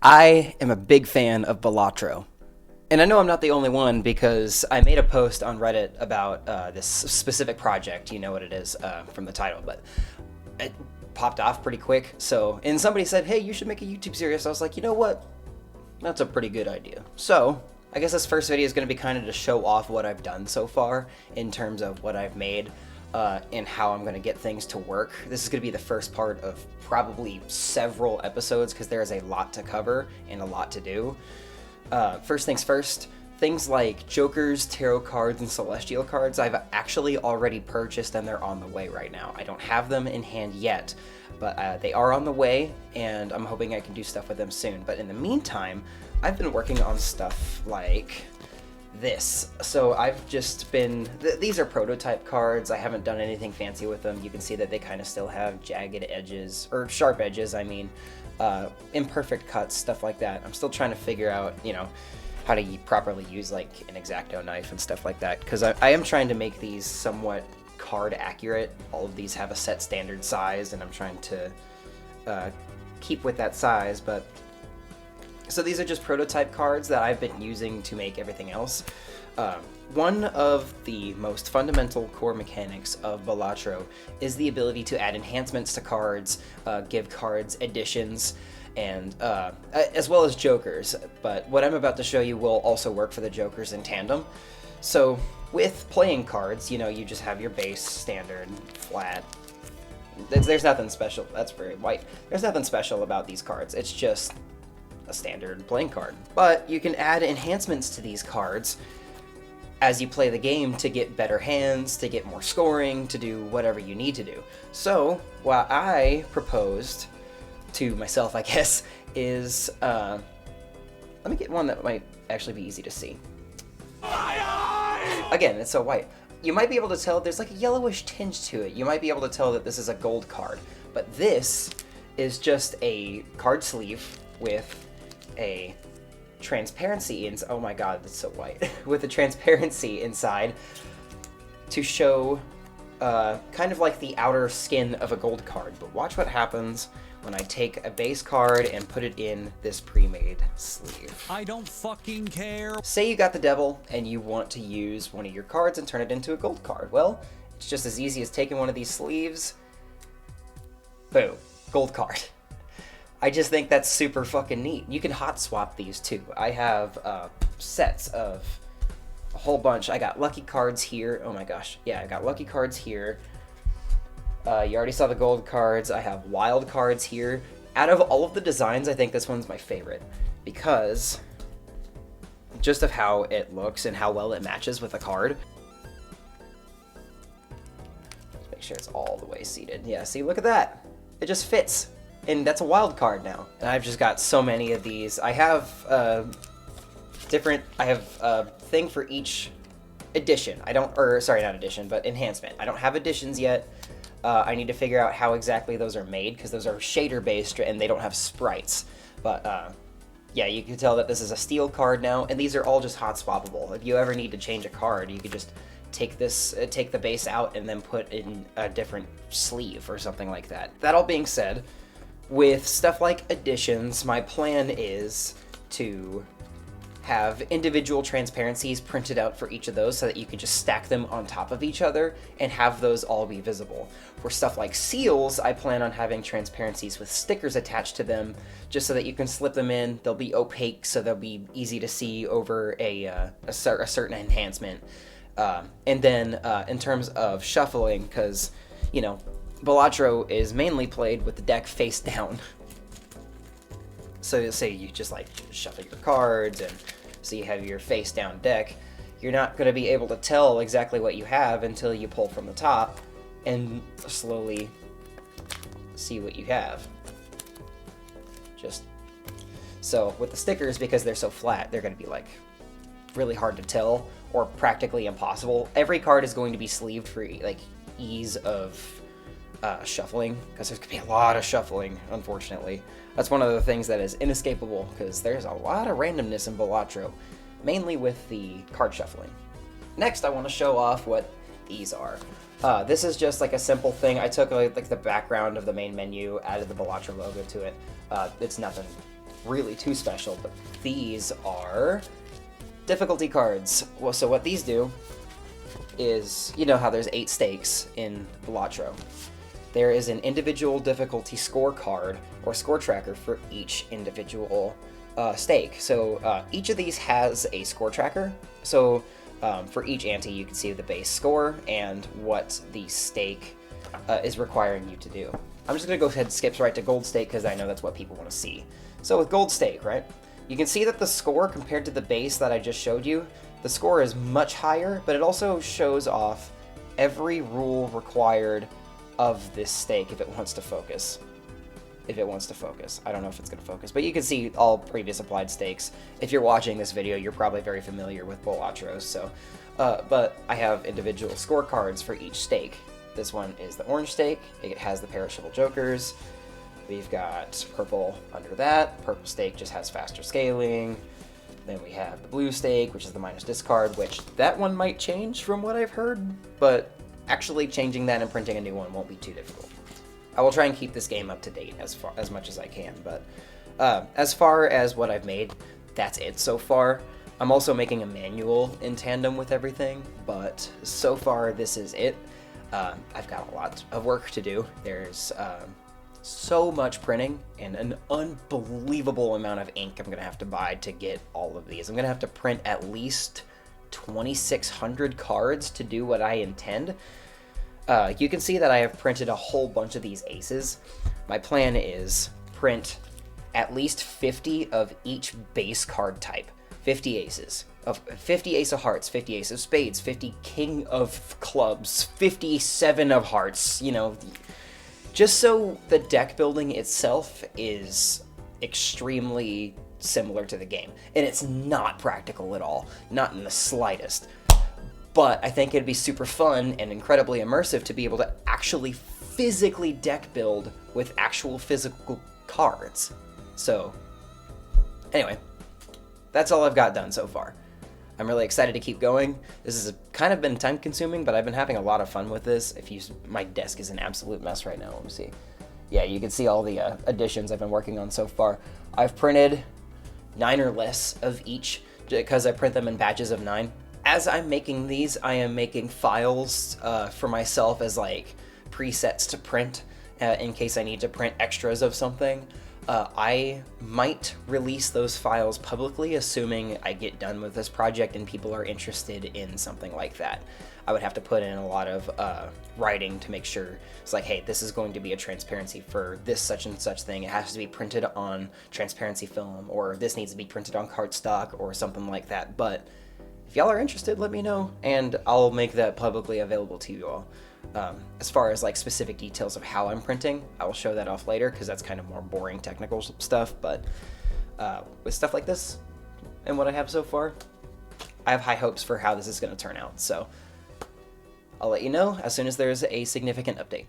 I am a big fan of Balatro. And I know I'm not the only one because I made a post on Reddit about this specific project. You know what it is from the title, but it popped off pretty quick. And somebody said, hey, you should make a YouTube series. I was like, you know what? That's a pretty good idea. So I guess this first video is going to be kind of to show off what I've done so far in terms of what I've made and how I'm going to get things to work. This is going to be the first part of probably several episodes because there is a lot to cover and a lot to do. First things first, things like Jokers, Tarot cards, and Celestial cards, I've actually already purchased and they're on the way right now. I don't have them in hand yet, but they are on the way and I'm hoping I can do stuff with them soon. But in the meantime, I've been working on stuff like this. So I've just been, these are prototype cards. I haven't done anything fancy with them. You can see that they kind of still have jagged edges, or sharp edges, I mean. Imperfect cuts, stuff like that. I'm still trying to figure out, how to properly use like an X-Acto knife and stuff like that, because I am trying to make these somewhat card accurate. All of these have a set standard size, and I'm trying to keep with that size, but so these are just prototype cards that I've been using to make everything else. One of the most fundamental core mechanics of Balatro is the ability to add enhancements to cards, give cards additions, and as well as jokers. But what I'm about to show you will also work for the jokers in tandem. So with playing cards, you just have your base, standard, flat. There's nothing special. That's very white. There's nothing special about these cards. It's just a standard playing card. But you can add enhancements to these cards as you play the game to get better hands, to get more scoring, to do whatever you need to do. So what I proposed to myself, I guess, is let me get one that might actually be easy to see. Again, it's so white. You might be able to tell there's like a yellowish tinge to it. You might be able to tell that this is a gold card, but this is just a card sleeve with a transparency oh my god, that's so white, with a transparency inside to show kind of like the outer skin of a gold card. But watch what happens when I take a base card and put it in this pre-made sleeve. I don't fucking care. Say you got the devil and you want to use one of your cards and turn it into a gold card. Well, it's just as easy as taking one of these sleeves, boom, gold card. I just think that's super fucking neat. You can hot swap these too. I have sets of a whole bunch. I got lucky cards here. Oh my gosh. Yeah, I got lucky cards here. You already saw the gold cards. I have wild cards here. Out of all of the designs, I think this one's my favorite because just of how it looks and how well it matches with a card. Let's make sure it's all the way seated. Yeah, see, look at that. It just fits. And that's a wild card now. And I've just got so many of these. I have a thing for each edition. Not edition, but enhancement. I don't have editions yet. I need to figure out how exactly those are made because those are shader based and they don't have sprites. But yeah, you can tell that this is a steel card now, and these are all just hot swappable. If you ever need to change a card, you could just take the base out and then put in a different sleeve or something like that. That all being said, with stuff like additions, my plan is to have individual transparencies printed out for each of those so that you can just stack them on top of each other and have those all be visible. For stuff like seals, I plan on having transparencies with stickers attached to them just so that you can slip them in. They'll be opaque, so they'll be easy to see over a certain enhancement. And then in terms of shuffling, because, Balatro is mainly played with the deck face down. So say you just like shuffle your cards and so you have your face down deck, you're not going to be able to tell exactly what you have until you pull from the top and slowly see what you have. So with the stickers, because they're so flat, they're going to be like really hard to tell or practically impossible. Every card is going to be sleeved for like ease of shuffling, because there's going to be a lot of shuffling, unfortunately. That's one of the things that is inescapable, because there's a lot of randomness in Balatro, mainly with the card shuffling. Next, I want to show off what these are. This is just like a simple thing. I took like the background of the main menu, added the Balatro logo to it. It's nothing really too special, but these are difficulty cards. Well, so what these do is, you know how there's 8 stakes in Balatro. There is an individual difficulty scorecard or score tracker for each individual stake. So each of these has a score tracker. So for each ante, you can see the base score and what the stake is requiring you to do. I'm just going to go ahead and skip right to gold stake because I know that's what people want to see. So with gold stake, right, you can see that the score compared to the base that I just showed you, the score is much higher, but it also shows off every rule required of this stake if it wants to focus. If it wants to focus. I don't know if it's going to focus, but you can see all previous applied stakes. If you're watching this video, you're probably very familiar with Balatro, so, but I have individual scorecards for each stake. This one is the orange stake. It has the perishable jokers. We've got purple under that. Purple stake just has faster scaling. Then we have the blue stake, which is the minus discard, which that one might change from what I've heard, but actually changing that and printing a new one won't be too difficult. I will try and keep this game up to date as much as I can, but as far as what I've made, that's it so far. I'm also making a manual in tandem with everything, but so far this is it. I've got a lot of work to do. There's so much printing and an unbelievable amount of ink I'm going to have to buy to get all of these. I'm going to have to print at least 2,600 cards to do what I intend. You can see that I have printed a whole bunch of these aces. My plan is print at least 50 of each base card type. 50 aces. 50 ace of hearts, 50 ace of spades, 50 king of clubs, 57 of hearts, you know, just so the deck building itself is extremely similar to the game. And it's not practical at all, not in the slightest. But I think it'd be super fun and incredibly immersive to be able to actually physically deck build with actual physical cards. So, anyway, that's all I've got done so far. I'm really excited to keep going. This has kind of been time consuming, but I've been having a lot of fun with this. My desk is an absolute mess right now. Let me see. Yeah, you can see all the additions I've been working on so far. I've printed 9 or less of each because I print them in batches of 9. As I'm making these, I am making files for myself as like presets to print in case I need to print extras of something. I might release those files publicly, assuming I get done with this project and people are interested in something like that. I would have to put in a lot of writing to make sure it's like, hey, this is going to be a transparency for this such and such thing. It has to be printed on transparency film, or this needs to be printed on cardstock or something like that. But if y'all are interested, let me know, and I'll make that publicly available to you all. As far as like specific details of how I'm printing, I will show that off later because that's kind of more boring technical stuff, but with stuff like this and what I have so far, I have high hopes for how this is going to turn out, so I'll let you know as soon as there's a significant update.